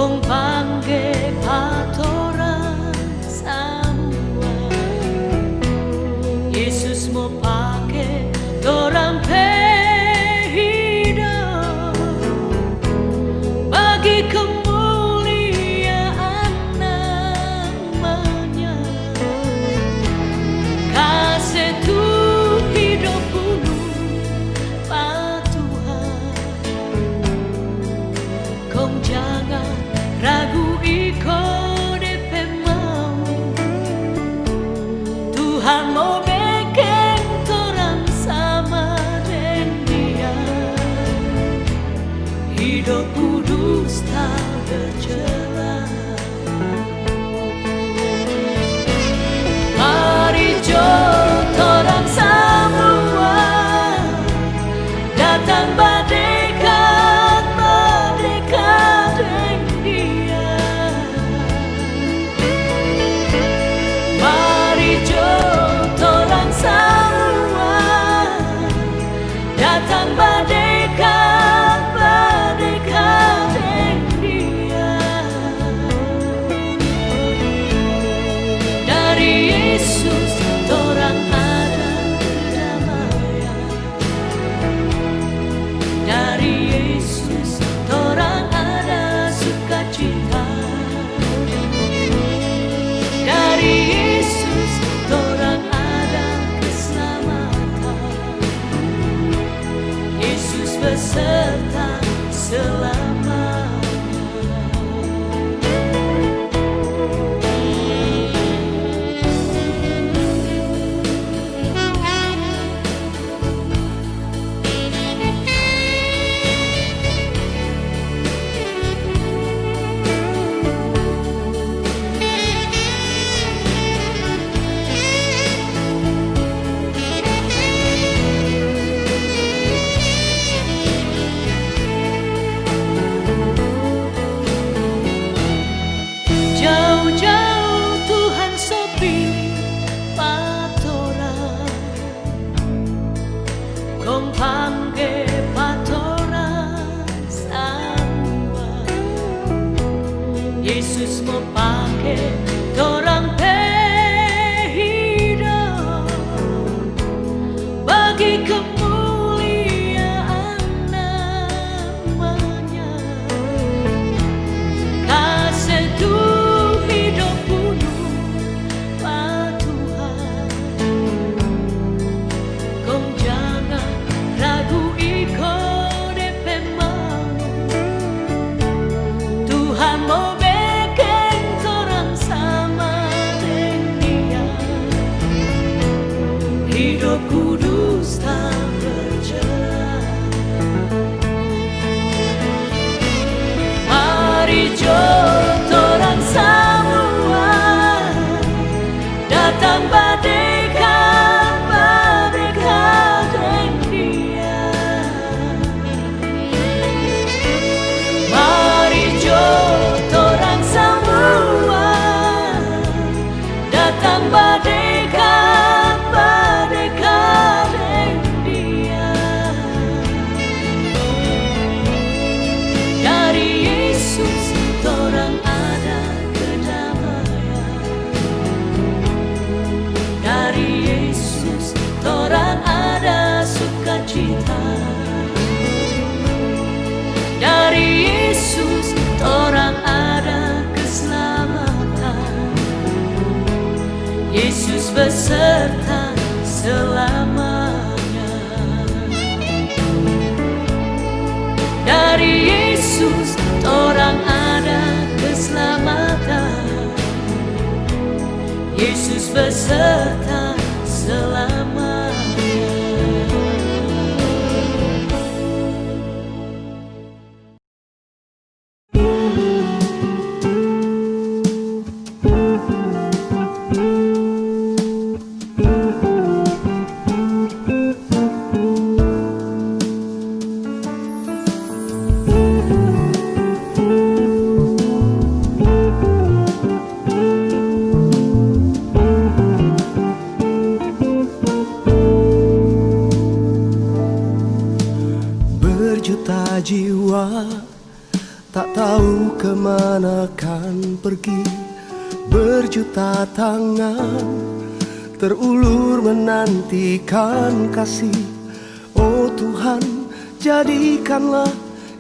kong pangge patorang samua. Yesus mo pake torang hidup bagi kemuliaan namanya. Kasih tu hidup penuh Pak Tuhan, kong jangan ragu ikut DP mau. Tuhan mau bikin torang sama dengan Dia, hidup kudus tak bercela. Mari jom torang semua datang berdekat dengan Dia. Mari jom torang semua datang berdekat dengan Dia. Dari Yesus torang ada kedamaian. Dari Yesus torang ada sukacita. Dari Yesus torang ada keselamatan. Yesus beserta selamanya. Jauh-jauh Tuhan so pilih patorang, kong pangge patorang semua. Yesus mau pake torang hidup bagi kemuliaan namanya. Kasih tu hidup penuh Pak Tuhan, kong jangan ragu ikut DP mau. Tuhan mau bikin torang sama dengan Dia, hidup kudus tak bercela. Mari jom torang semua datang berdekat dengan Dia. Mari jom torang semua datang berdekat dengan Dia. Dari Yesus torang ada kedamaian. Dari Yesus torang ada sukacita. Dari Yesus torang ada keselamatan. Yesus beserta selamanya. Dari Yesus torang ada keselamatan. Yesus beserta selamanya. jiwa tak tahu kemana kan pergi. Berjuta tangan terulur menantikan kasih. Oh Tuhan, jadikanlah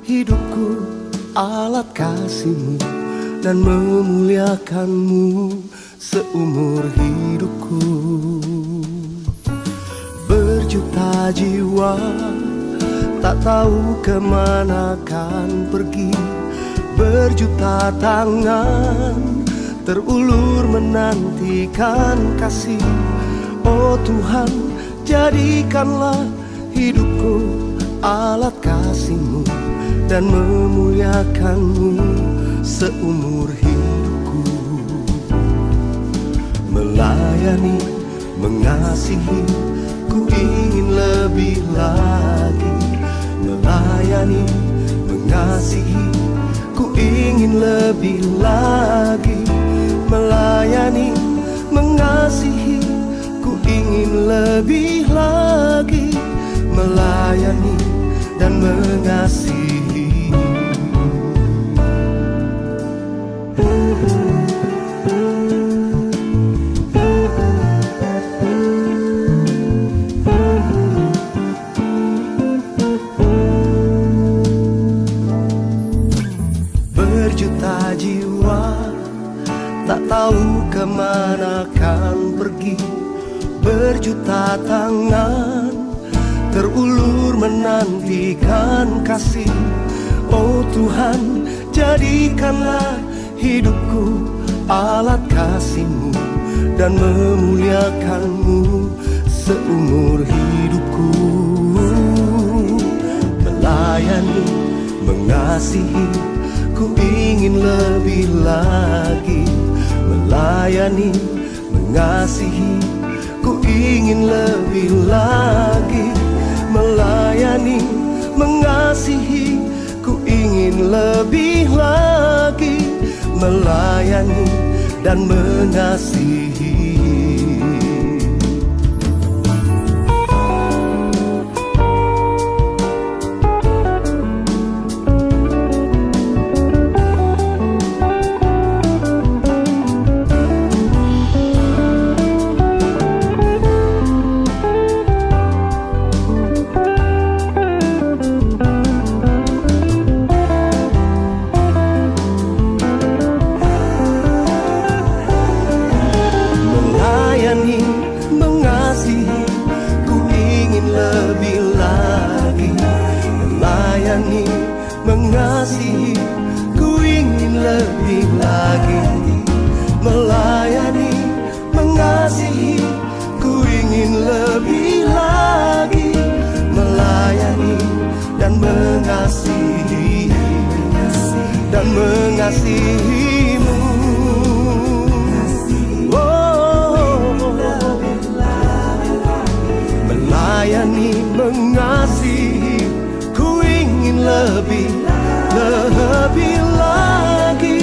hidupku alat kasih-Mu dan memuliakan-Mu seumur hidupku. Berjuta jiwa tak tahu kemana kan pergi. Berjuta tangan terulur menantikan kasih. Oh Tuhan, jadikanlah hidupku alat kasih-Mu dan memuliakan-Mu seumur hidupku. Melayani, mengasihi, ku ingin lebih lagi. Melayani, mengasihi, ku ingin lebih lagi. Melayani, mengasihi, ku ingin lebih lagi. Melayani dan mengasihi. Berjuta jiwa tak tahu kemana kan pergi. Berjuta tangan terulur menantikan kasih. Oh Tuhan, jadikanlah hidupku alat kasih-Mu dan memuliakan-Mu seumur hidupku. Melayani, mengasihi, ku ingin lebih lagi. Melayani, mengasihi, ku ingin lebih lagi. Melayani, mengasihi, ku ingin lebih lagi. Melayani dan mengasihi. Mengasihi, ku ingin lebih lagi. Melayani, mengasihi, ku ingin lebih lagi. Melayani dan mengasihi, dan mengasihi-Mu. Melayani, mengasihi, ku ingin lebih lagi.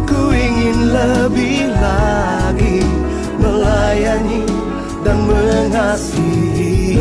Ku ingin lebih lagi. Melayani dan mengasihi.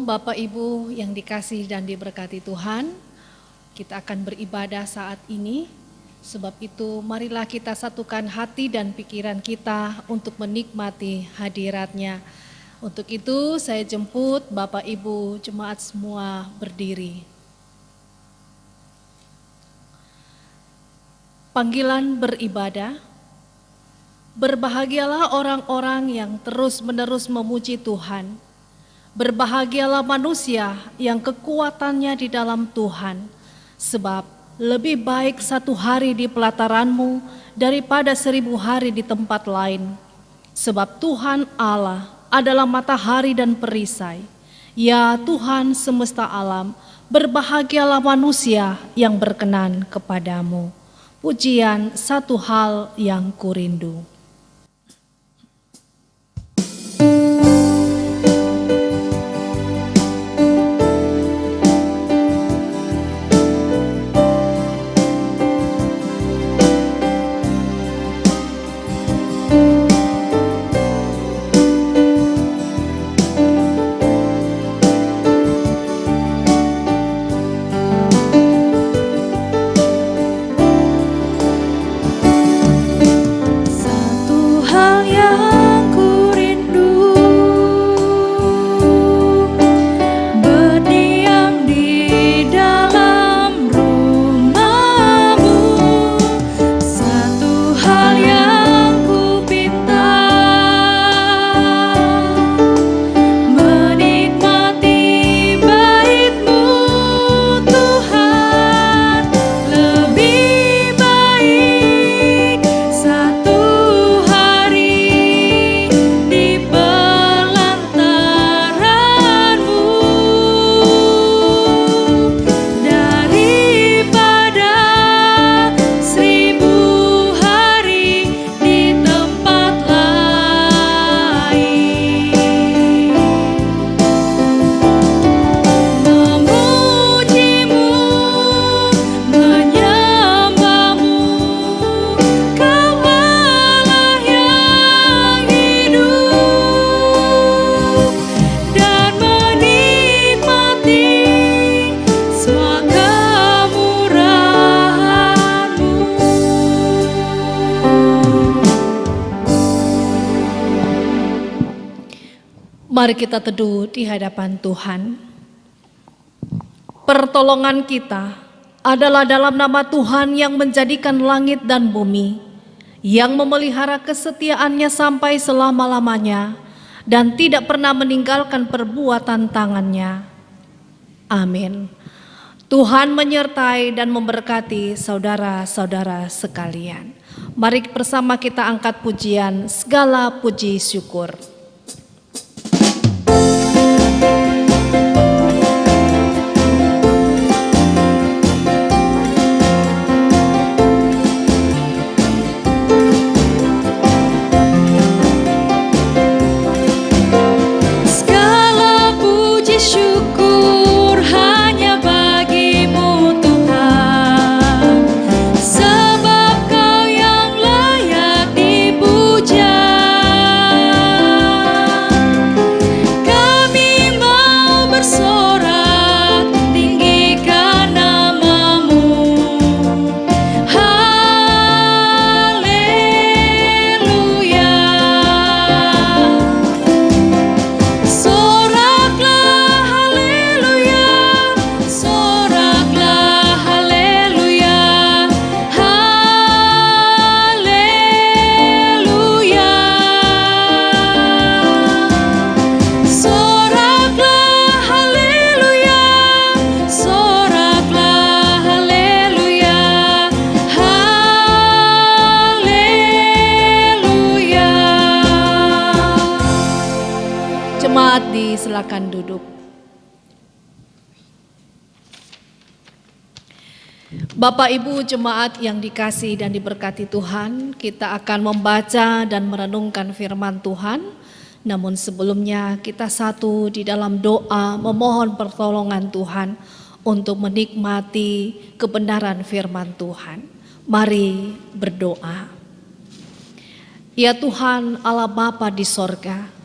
Bapak Ibu yang dikasihi dan diberkati Tuhan, kita akan beribadah saat ini. Sebab itu marilah kita satukan hati dan pikiran kita untuk menikmati hadirat-Nya. Untuk itu saya jemput Bapak Ibu jemaat semua berdiri. Panggilan beribadah. Berbahagialah orang-orang yang terus-menerus memuji Tuhan. Berbahagialah manusia yang kekuatannya di dalam Tuhan. Sebab lebih baik 1 hari di pelataranmu daripada 1000 hari di tempat lain. Sebab Tuhan Allah adalah matahari dan perisai. Ya Tuhan semesta alam, berbahagialah manusia yang berkenan kepadamu. Pujian Satu Hal Yang Kurindu. Mari kita teduh di hadapan Tuhan. Pertolongan kita adalah dalam nama Tuhan yang menjadikan langit dan bumi, yang memelihara kesetiaannya sampai selama-lamanya dan tidak pernah meninggalkan perbuatan tangannya. Amin. Tuhan menyertai dan memberkati saudara-saudara sekalian. Mari bersama kita angkat pujian segala puji syukur. Silakan duduk. Bapak Ibu jemaat yang dikasihi dan diberkati Tuhan, kita akan membaca dan merenungkan firman Tuhan. Namun sebelumnya kita satu di dalam doa memohon pertolongan Tuhan untuk menikmati kebenaran firman Tuhan. Mari berdoa. Ya Tuhan Allah Bapa di sorga,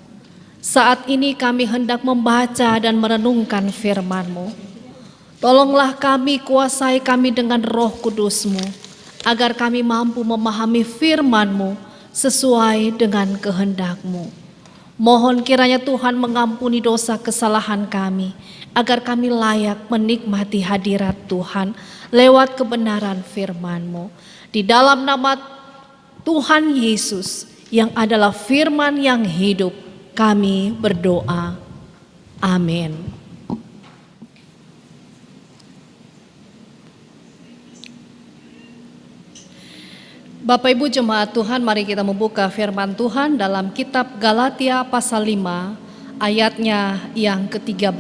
Saat ini kami hendak membaca dan merenungkan firman-Mu. Tolonglah kami, kuasai kami dengan Roh Kudus-Mu, agar kami mampu memahami firman-Mu sesuai dengan kehendak-Mu. Mohon kiranya Tuhan mengampuni dosa kesalahan kami, agar kami layak menikmati hadirat Tuhan lewat kebenaran firman-Mu. Di dalam nama Tuhan Yesus yang adalah firman yang hidup, kami berdoa. Amin. Bapak Ibu jemaat Tuhan, mari kita membuka firman Tuhan dalam kitab Galatia pasal 5 ayatnya yang ke-13.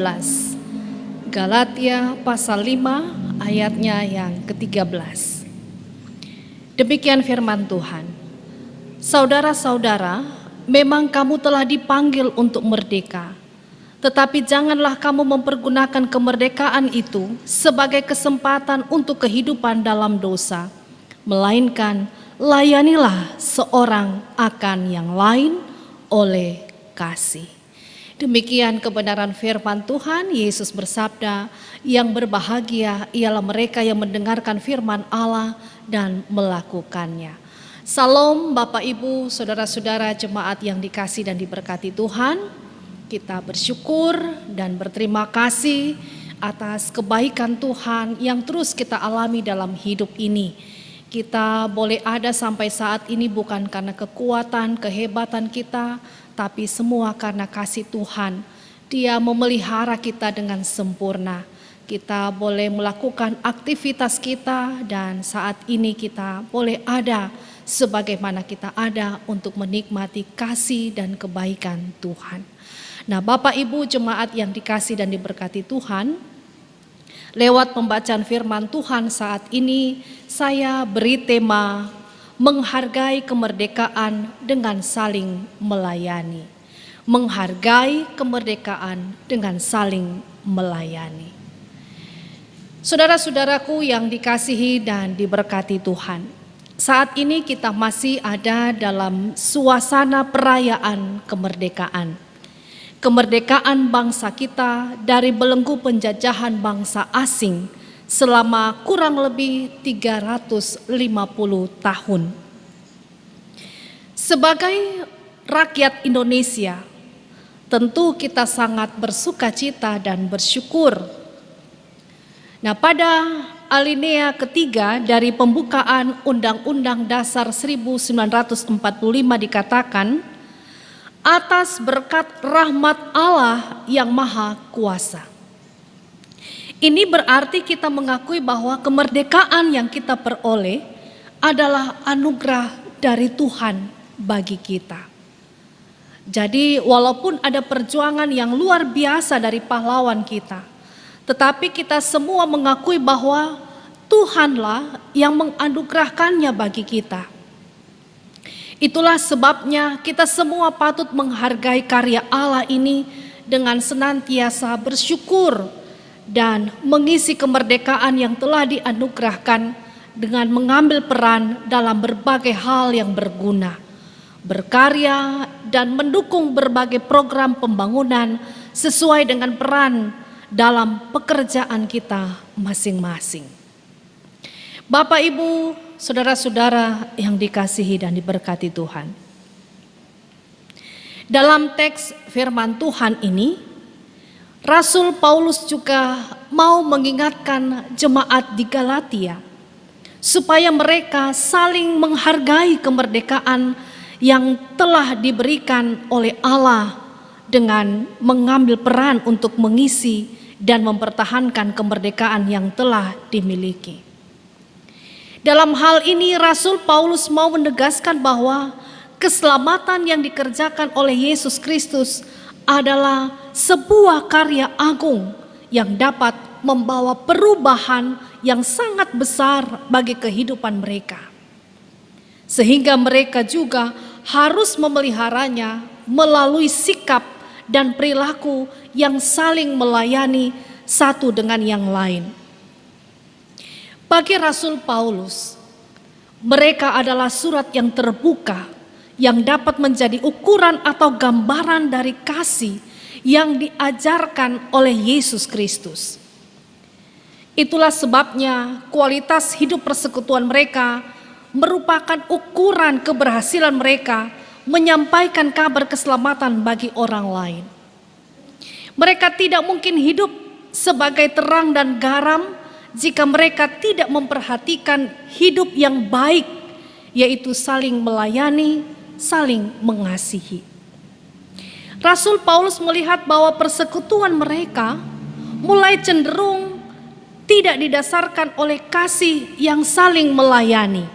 Galatia pasal 5 ayatnya yang ke-13. Demikian firman Tuhan. Saudara-saudara, memang kamu telah dipanggil untuk merdeka. Tetapi janganlah kamu mempergunakan kemerdekaan itu sebagai kesempatan untuk kehidupan dalam dosa, melainkan layanilah seorang akan yang lain oleh kasih. Demikian kebenaran firman Tuhan. Yesus bersabda, yang berbahagia ialah mereka yang mendengarkan firman Allah dan melakukannya. Salam Bapak Ibu, saudara-saudara jemaat yang dikasihi dan diberkati Tuhan. Kita bersyukur dan berterima kasih atas kebaikan Tuhan yang terus kita alami dalam hidup ini. Kita boleh ada sampai saat ini bukan karena kekuatan, kehebatan kita, tapi semua karena kasih Tuhan. Dia memelihara kita dengan sempurna. Kita boleh melakukan aktivitas kita dan saat ini kita boleh ada sebagaimana kita ada untuk menikmati kasih dan kebaikan Tuhan. Nah, Bapak Ibu jemaat yang dikasihi dan diberkati Tuhan, lewat pembacaan firman Tuhan saat ini, saya beri tema menghargai kemerdekaan dengan saling melayani. Menghargai kemerdekaan dengan saling melayani. Saudara-saudaraku yang dikasihi dan diberkati Tuhan, saat ini kita masih ada dalam suasana perayaan kemerdekaan. Kemerdekaan bangsa kita dari belenggu penjajahan bangsa asing selama kurang lebih 350 tahun. Sebagai rakyat Indonesia, tentu kita sangat bersukacita dan bersyukur. Nah, pada alinea ketiga dari pembukaan Undang-Undang Dasar 1945 dikatakan, atas berkat rahmat Allah yang Maha Kuasa. Ini berarti kita mengakui bahwa kemerdekaan yang kita peroleh adalah anugerah dari Tuhan bagi kita. Jadi walaupun ada perjuangan yang luar biasa dari pahlawan kita, tetapi kita semua mengakui bahwa Tuhanlah yang menganugerahkannya bagi kita. Itulah sebabnya kita semua patut menghargai karya Allah ini dengan senantiasa bersyukur dan mengisi kemerdekaan yang telah dianugerahkan dengan mengambil peran dalam berbagai hal yang berguna, berkarya dan mendukung berbagai program pembangunan sesuai dengan peran dalam pekerjaan kita masing-masing. Bapak, Ibu, saudara-saudara yang dikasihi dan diberkati Tuhan. Dalam teks firman Tuhan ini, Rasul Paulus juga mau mengingatkan jemaat di Galatia supaya mereka saling menghargai kemerdekaan yang telah diberikan oleh Allah dengan mengambil peran untuk mengisi dan mempertahankan kemerdekaan yang telah dimiliki. Dalam hal ini Rasul Paulus mau menegaskan bahwa keselamatan yang dikerjakan oleh Yesus Kristus adalah sebuah karya agung yang dapat membawa perubahan yang sangat besar bagi kehidupan mereka. Sehingga mereka juga harus memeliharanya melalui sikap dan perilaku yang saling melayani satu dengan yang lain. Bagi Rasul Paulus, mereka adalah surat yang terbuka yang dapat menjadi ukuran atau gambaran dari kasih yang diajarkan oleh Yesus Kristus. Itulah sebabnya kualitas hidup persekutuan mereka merupakan ukuran keberhasilan mereka menyampaikan kabar keselamatan bagi orang lain. Mereka tidak mungkin hidup sebagai terang dan garam jika mereka tidak memperhatikan hidup yang baik, yaitu saling melayani, saling mengasihi. Rasul Paulus melihat bahwa persekutuan mereka mulai cenderung tidak didasarkan oleh kasih yang saling melayani.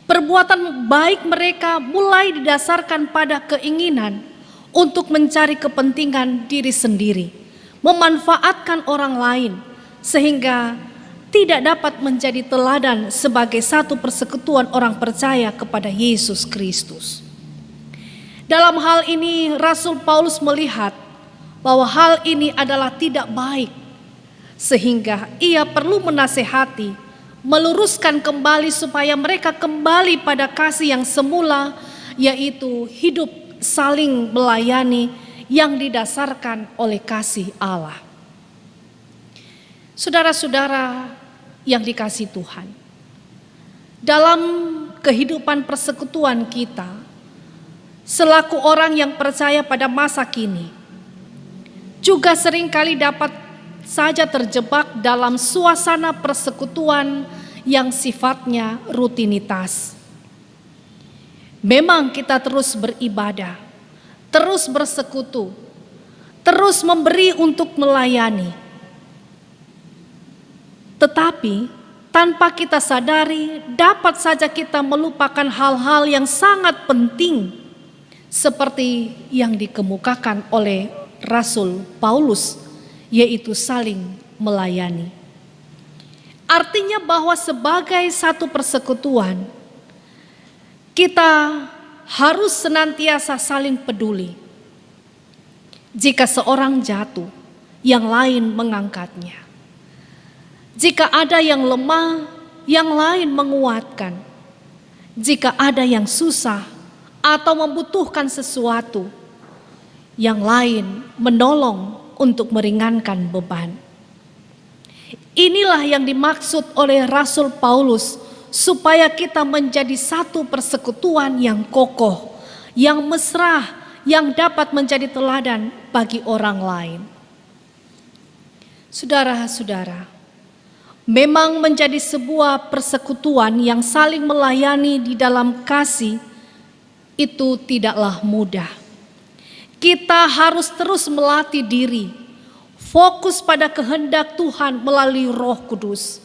Perbuatan baik mereka mulai didasarkan pada keinginan untuk mencari kepentingan diri sendiri, memanfaatkan orang lain, sehingga tidak dapat menjadi teladan sebagai satu persekutuan orang percaya kepada Yesus Kristus. Dalam hal ini Rasul Paulus melihat bahwa hal ini adalah tidak baik, sehingga ia perlu menasehati, meluruskan kembali supaya mereka kembali pada kasih yang semula, yaitu hidup saling melayani yang didasarkan oleh kasih Allah. Saudara-saudara yang dikasihi Tuhan, dalam kehidupan persekutuan kita, selaku orang yang percaya pada masa kini, juga seringkali dapat saja terjebak dalam suasana persekutuan yang sifatnya rutinitas. Memang kita terus beribadah, terus bersekutu, terus memberi untuk melayani. Tetapi tanpa kita sadari, dapat saja kita melupakan hal-hal yang sangat penting seperti yang dikemukakan oleh Rasul Paulus, yaitu saling melayani. Artinya bahwa sebagai satu persekutuan, kita harus senantiasa saling peduli. Jika seorang jatuh, yang lain mengangkatnya. Jika ada yang lemah, yang lain menguatkan. Jika ada yang susah atau membutuhkan sesuatu, yang lain menolong untuk meringankan beban. Inilah yang dimaksud oleh Rasul Paulus, supaya kita menjadi satu persekutuan yang kokoh, yang mesra, yang dapat menjadi teladan bagi orang lain. Saudara-saudara, memang menjadi sebuah persekutuan yang saling melayani di dalam kasih itu tidaklah mudah. Kita harus terus melatih diri, fokus pada kehendak Tuhan melalui Roh Kudus.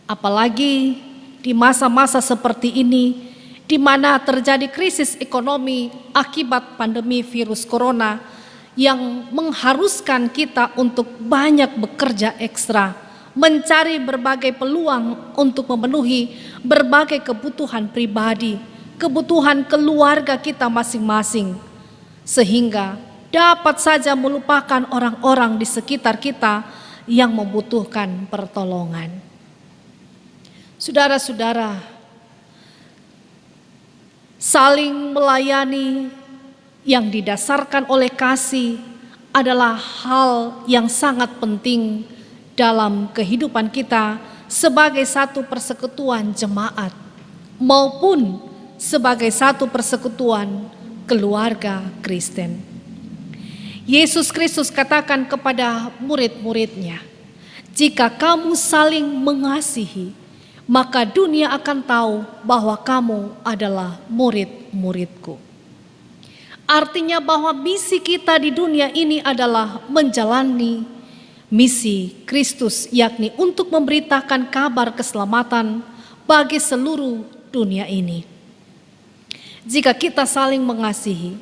Apalagi di masa-masa seperti ini, di mana terjadi krisis ekonomi akibat pandemi virus corona yang mengharuskan kita untuk banyak bekerja ekstra, mencari berbagai peluang untuk memenuhi berbagai kebutuhan pribadi, kebutuhan keluarga kita masing-masing, sehingga dapat saja melupakan orang-orang di sekitar kita yang membutuhkan pertolongan. Saudara-saudara, saling melayani yang didasarkan oleh kasih adalah hal yang sangat penting dalam kehidupan kita sebagai satu persekutuan jemaat maupun sebagai satu persekutuan keluarga Kristen. Yesus Kristus katakan kepada murid-muridnya, "Jika kamu saling mengasihi, maka dunia akan tahu bahwa kamu adalah murid-muridku." Artinya bahwa misi kita di dunia ini adalah menjalani misi Kristus, yakni untuk memberitakan kabar keselamatan bagi seluruh dunia ini. Jika kita saling mengasihi,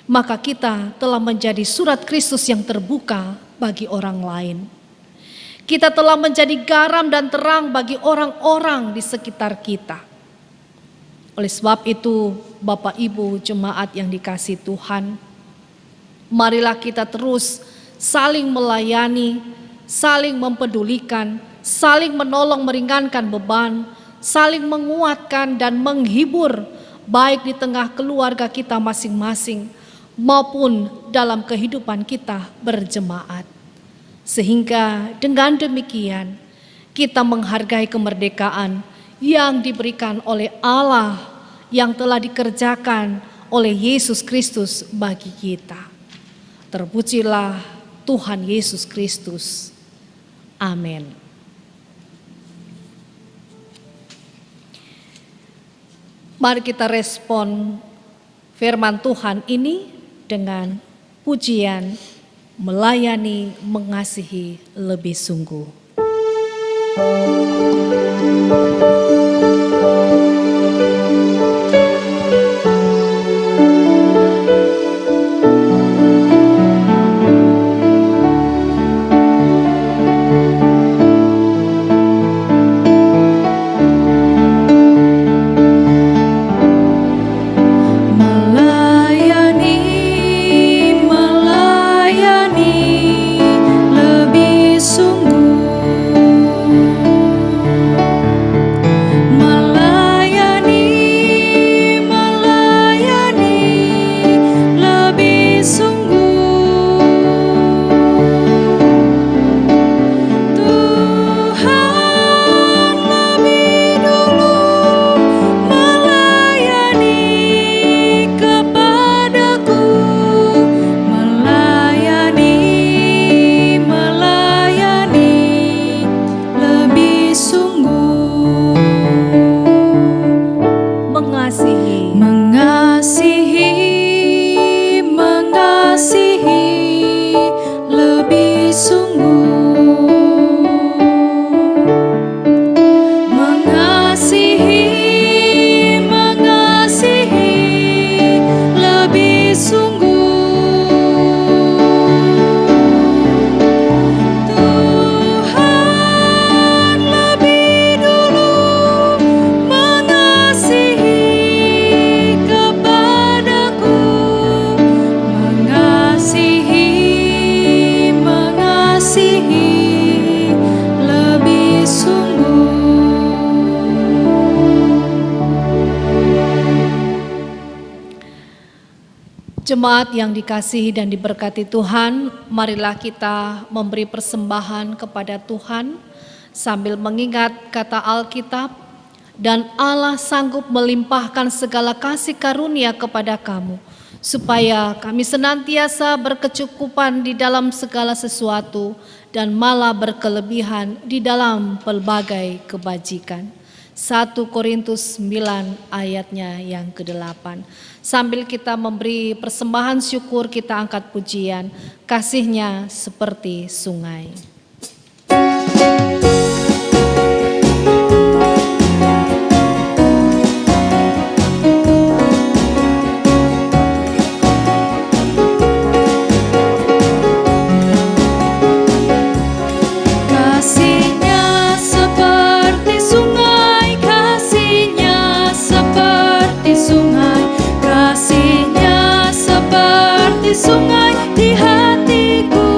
maka kita telah menjadi surat Kristus yang terbuka bagi orang lain. Kita telah menjadi garam dan terang bagi orang-orang di sekitar kita. Oleh sebab itu, Bapak Ibu jemaat yang dikasihi Tuhan, marilah kita terus saling melayani, saling mempedulikan, saling menolong meringankan beban, saling menguatkan dan menghibur baik di tengah keluarga kita masing-masing maupun dalam kehidupan kita berjemaat. Sehingga dengan demikian kita menghargai kemerdekaan yang diberikan oleh Allah yang telah dikerjakan oleh Yesus Kristus bagi kita. Terpujilah Tuhan Yesus Kristus. Amin. Mari kita respon firman Tuhan ini dengan pujian melayani, mengasihi lebih sungguh. Jemaat yang dikasihi dan diberkati Tuhan, marilah kita memberi persembahan kepada Tuhan sambil mengingat kata Alkitab, dan Allah sanggup melimpahkan segala kasih karunia kepada kamu, supaya kami senantiasa berkecukupan di dalam segala sesuatu dan malah berkelebihan di dalam pelbagai kebajikan. 1 Korintus 9 ayatnya yang ke-8. Sambil kita memberi persembahan syukur, kita angkat pujian, kasih-Nya seperti sungai. Sungai di hatiku.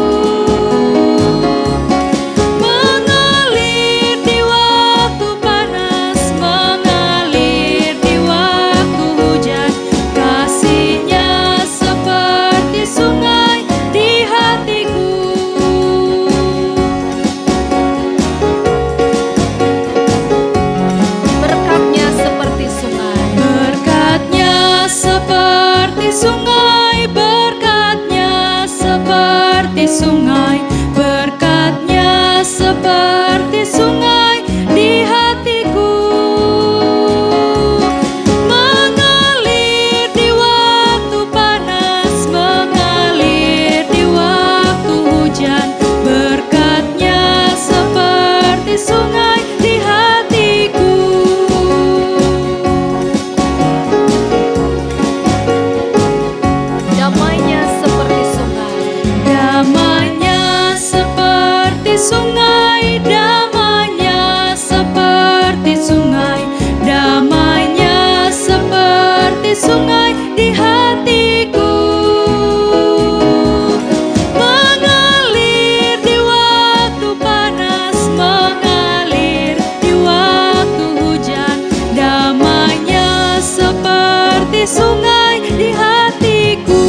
seperti sungai di hatiku.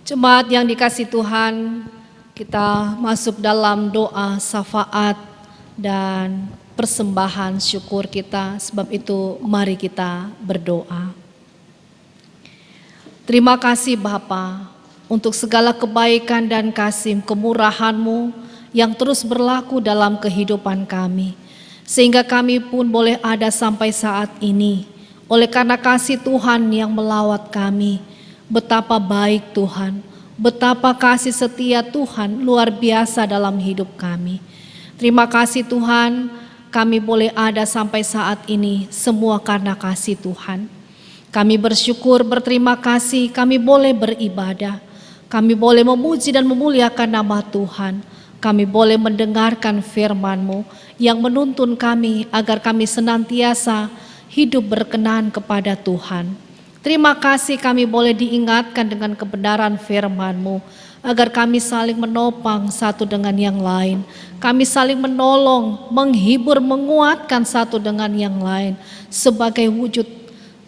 Jemaat yang dikasih Tuhan, kita masuk dalam doa syafaat dan persembahan syukur kita. Sebab itu mari kita berdoa. Terima kasih Bapa untuk segala kebaikan dan kasih kemurahan-Mu yang terus berlaku dalam kehidupan kami. Sehingga kami pun boleh ada sampai saat ini. Oleh karena kasih Tuhan yang melawat kami. Betapa baik Tuhan, betapa kasih setia Tuhan luar biasa dalam hidup kami. Terima kasih Tuhan, kami boleh ada sampai saat ini semua karena kasih Tuhan. Kami bersyukur, berterima kasih, kami boleh beribadah. Kami boleh memuji dan memuliakan nama Tuhan. Kami boleh mendengarkan firman-Mu yang menuntun kami agar kami senantiasa hidup berkenan kepada Tuhan. Terima kasih kami boleh diingatkan dengan kebenaran firman-Mu, agar kami saling menopang satu dengan yang lain. Kami saling menolong, menghibur, menguatkan satu dengan yang lain. Sebagai wujud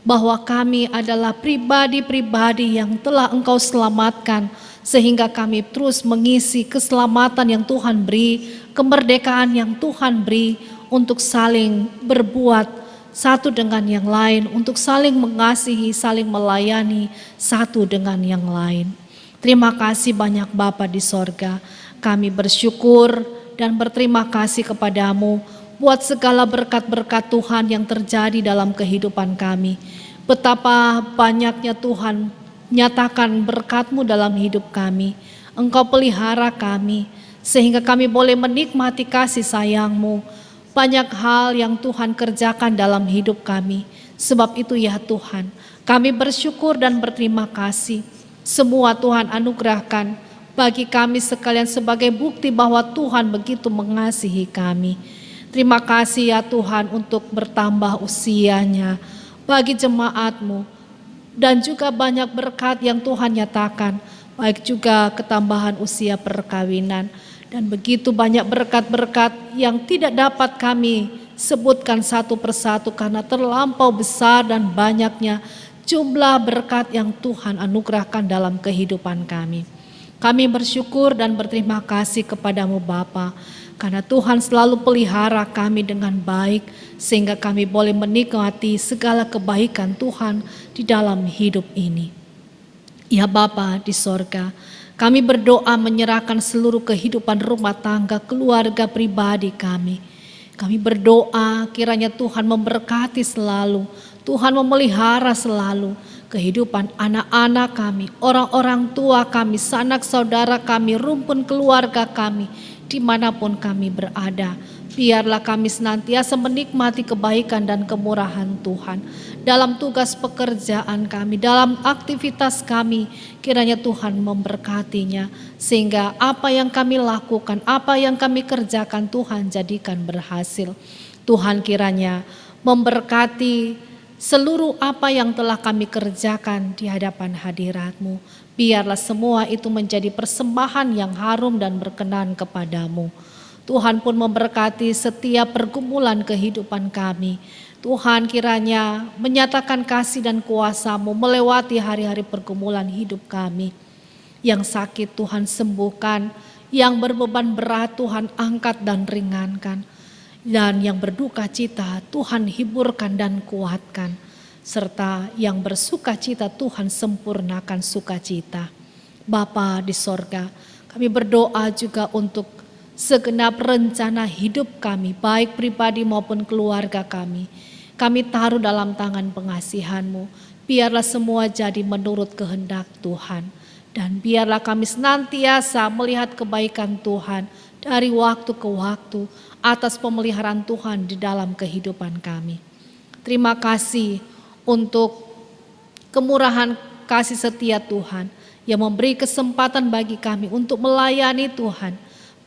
bahwa kami adalah pribadi-pribadi yang telah Engkau selamatkan. Sehingga kami terus mengisi keselamatan yang Tuhan beri, kemerdekaan yang Tuhan beri untuk saling berbuat satu dengan yang lain, untuk saling mengasihi, saling melayani satu dengan yang lain. Terima kasih banyak Bapa di sorga. Kami bersyukur dan berterima kasih kepadamu buat segala berkat-berkat Tuhan yang terjadi dalam kehidupan kami. Betapa banyaknya Tuhan nyatakan berkat-Mu dalam hidup kami. Engkau pelihara kami sehingga kami boleh menikmati kasih sayang-Mu. Banyak hal yang Tuhan kerjakan dalam hidup kami. Sebab itu ya Tuhan, kami bersyukur dan berterima kasih. Semua Tuhan anugerahkan bagi kami sekalian sebagai bukti bahwa Tuhan begitu mengasihi kami. Terima kasih ya Tuhan untuk bertambah usianya bagi jemaat-Mu. Dan juga banyak berkat yang Tuhan nyatakan, baik juga ketambahan usia perkawinan. Dan begitu banyak berkat-berkat yang tidak dapat kami sebutkan satu persatu karena terlampau besar dan banyaknya jumlah berkat yang Tuhan anugerahkan dalam kehidupan kami. Kami bersyukur dan berterima kasih kepadamu Bapa, karena Tuhan selalu pelihara kami dengan baik sehingga kami boleh menikmati segala kebaikan Tuhan di dalam hidup ini. Ya Bapa di sorga, kami berdoa menyerahkan seluruh kehidupan rumah tangga, keluarga pribadi kami. Kami berdoa kiranya Tuhan memberkati selalu, Tuhan memelihara selalu kehidupan anak-anak kami, orang-orang tua kami, sanak saudara kami, rumpun keluarga kami, dimanapun kami berada. Biarlah kami senantiasa menikmati kebaikan dan kemurahan Tuhan dalam tugas pekerjaan kami, dalam aktivitas kami. Kiranya Tuhan memberkatinya sehingga apa yang kami lakukan, apa yang kami kerjakan Tuhan jadikan berhasil. Tuhan kiranya memberkati seluruh apa yang telah kami kerjakan di hadapan hadirat-Mu. Biarlah semua itu menjadi persembahan yang harum dan berkenan kepadamu. Tuhan pun memberkati setiap pergumulan kehidupan kami. Tuhan kiranya menyatakan kasih dan kuasa-Mu melewati hari-hari pergumulan hidup kami. Yang sakit Tuhan sembuhkan, yang berbeban berat Tuhan angkat dan ringankan. Dan yang berduka cita Tuhan hiburkan dan kuatkan. Serta yang bersuka cita Tuhan sempurnakan sukacita. Bapa di sorga, kami berdoa juga untuk segenap rencana hidup kami, baik pribadi maupun keluarga kami. Kami taruh dalam tangan pengasihan-Mu. Biarlah semua jadi menurut kehendak Tuhan. Dan biarlah kami senantiasa melihat kebaikan Tuhan dari waktu ke waktu atas pemeliharaan Tuhan di dalam kehidupan kami. Terima kasih untuk kemurahan kasih setia Tuhan yang memberi kesempatan bagi kami untuk melayani Tuhan.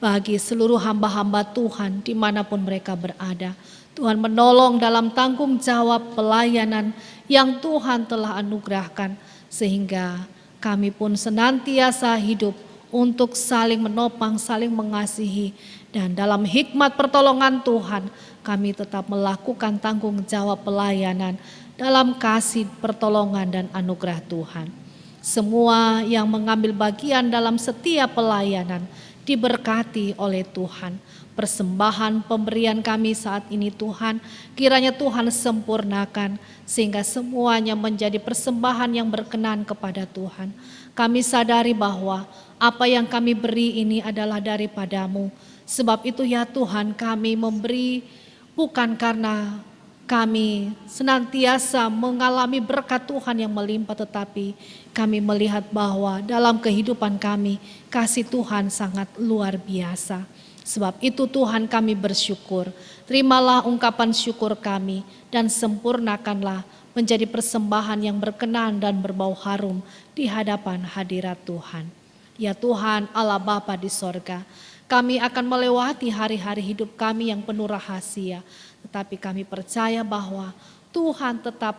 Bagi seluruh hamba-hamba Tuhan dimanapun mereka berada. Tuhan menolong dalam tanggung jawab pelayanan yang Tuhan telah anugerahkan. Sehingga kami pun senantiasa hidup untuk saling menopang, saling mengasihi. Dan dalam hikmat pertolongan Tuhan, kami tetap melakukan tanggung jawab pelayanan dalam kasih, pertolongan, dan anugerah Tuhan. Semua yang mengambil bagian dalam setiap pelayanan diberkati oleh Tuhan. Persembahan pemberian kami saat ini Tuhan, kiranya Tuhan sempurnakan sehingga semuanya menjadi persembahan yang berkenan kepada Tuhan. Kami sadari bahwa apa yang kami beri ini adalah daripadamu. Sebab itu ya Tuhan, kami memberi bukan karena kami senantiasa mengalami berkat Tuhan yang melimpah, tetapi kami melihat bahwa dalam kehidupan kami kasih Tuhan sangat luar biasa. Sebab itu Tuhan kami bersyukur. Terimalah ungkapan syukur kami dan sempurnakanlah menjadi persembahan yang berkenan dan berbau harum di hadapan hadirat Tuhan. Ya Tuhan Allah Bapa di sorga, kami akan melewati hari-hari hidup kami yang penuh rahasia. Tetapi kami percaya bahwa Tuhan tetap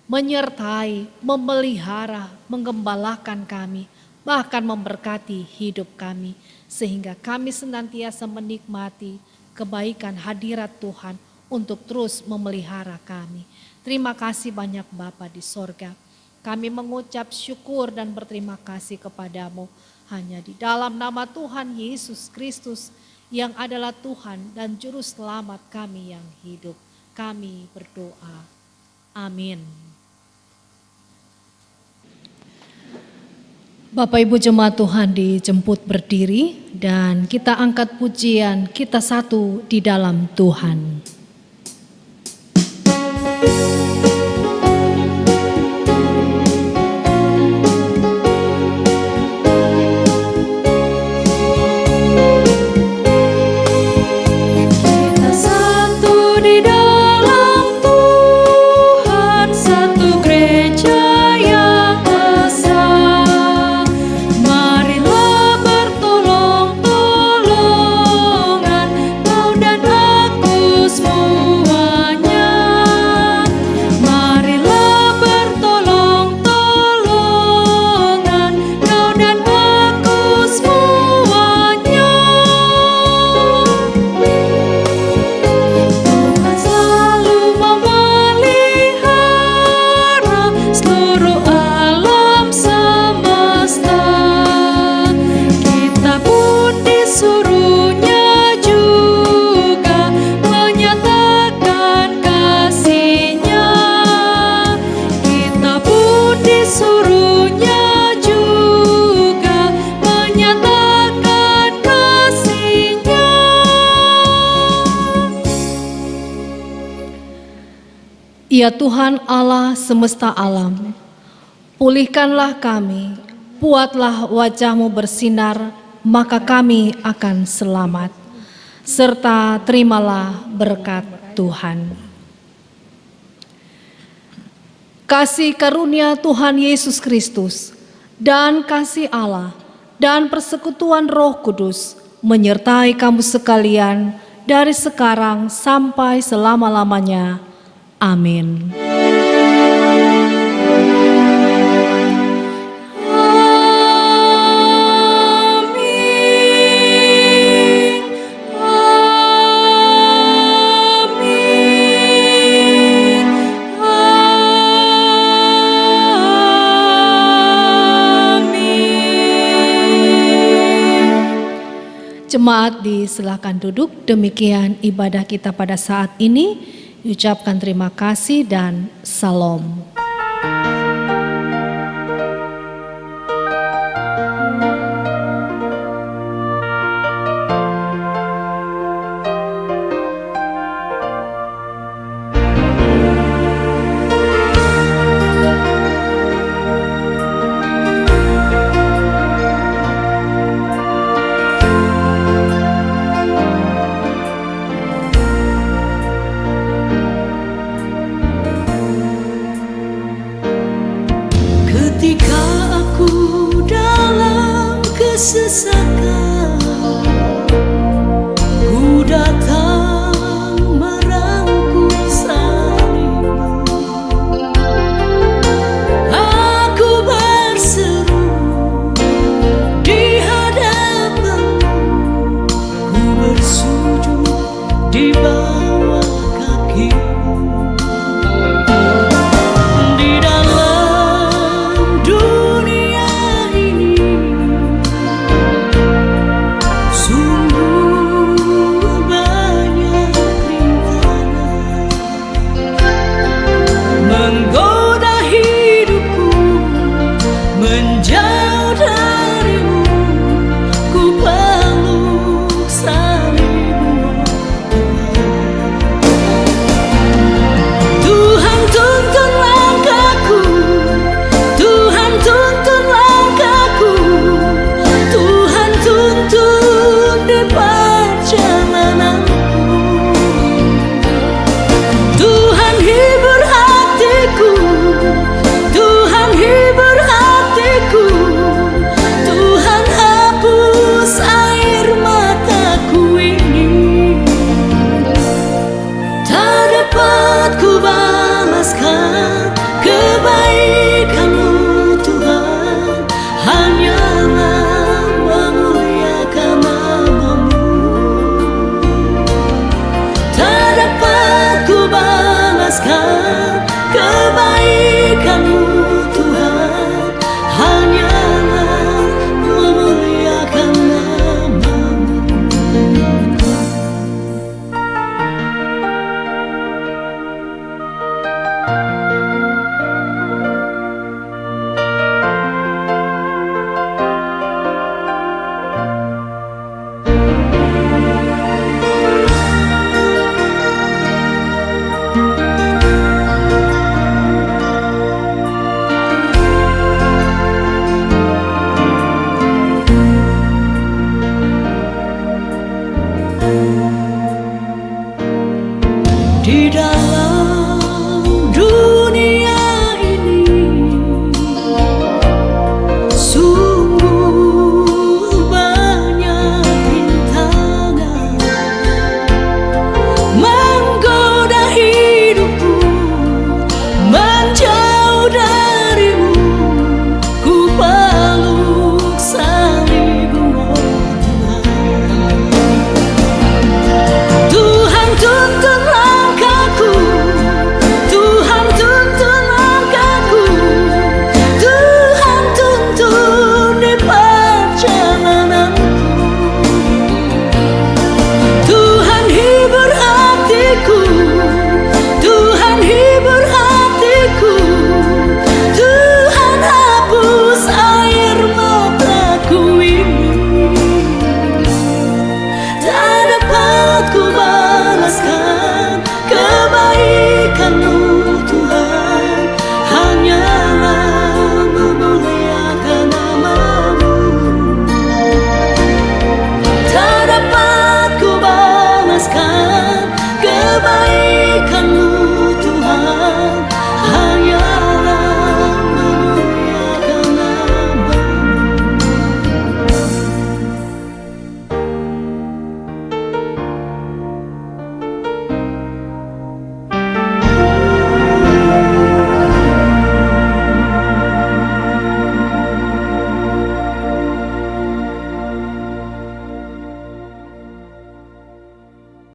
menyertai, memelihara, menggembalakan kami, bahkan memberkati hidup kami. Sehingga kami senantiasa menikmati kebaikan hadirat Tuhan untuk terus memelihara kami. Terima kasih banyak Bapa di sorga. Kami mengucap syukur dan berterima kasih kepadamu. Hanya di dalam nama Tuhan Yesus Kristus yang adalah Tuhan dan Juru Selamat kami yang hidup. Kami berdoa. Amin. Bapak Ibu jemaat Tuhan dijemput berdiri dan kita angkat pujian kita satu di dalam Tuhan. Ya Tuhan Allah semesta alam, pulihkanlah kami, buatlah wajah-Mu bersinar, maka kami akan selamat. Serta terimalah berkat Tuhan. Kasih karunia Tuhan Yesus Kristus dan kasih Allah dan persekutuan Roh Kudus menyertai kamu sekalian dari sekarang sampai selama-lamanya. Amin. Jemaat disilakan duduk. Demikian ibadah kita pada saat ini. Ucapkan terima kasih dan salam.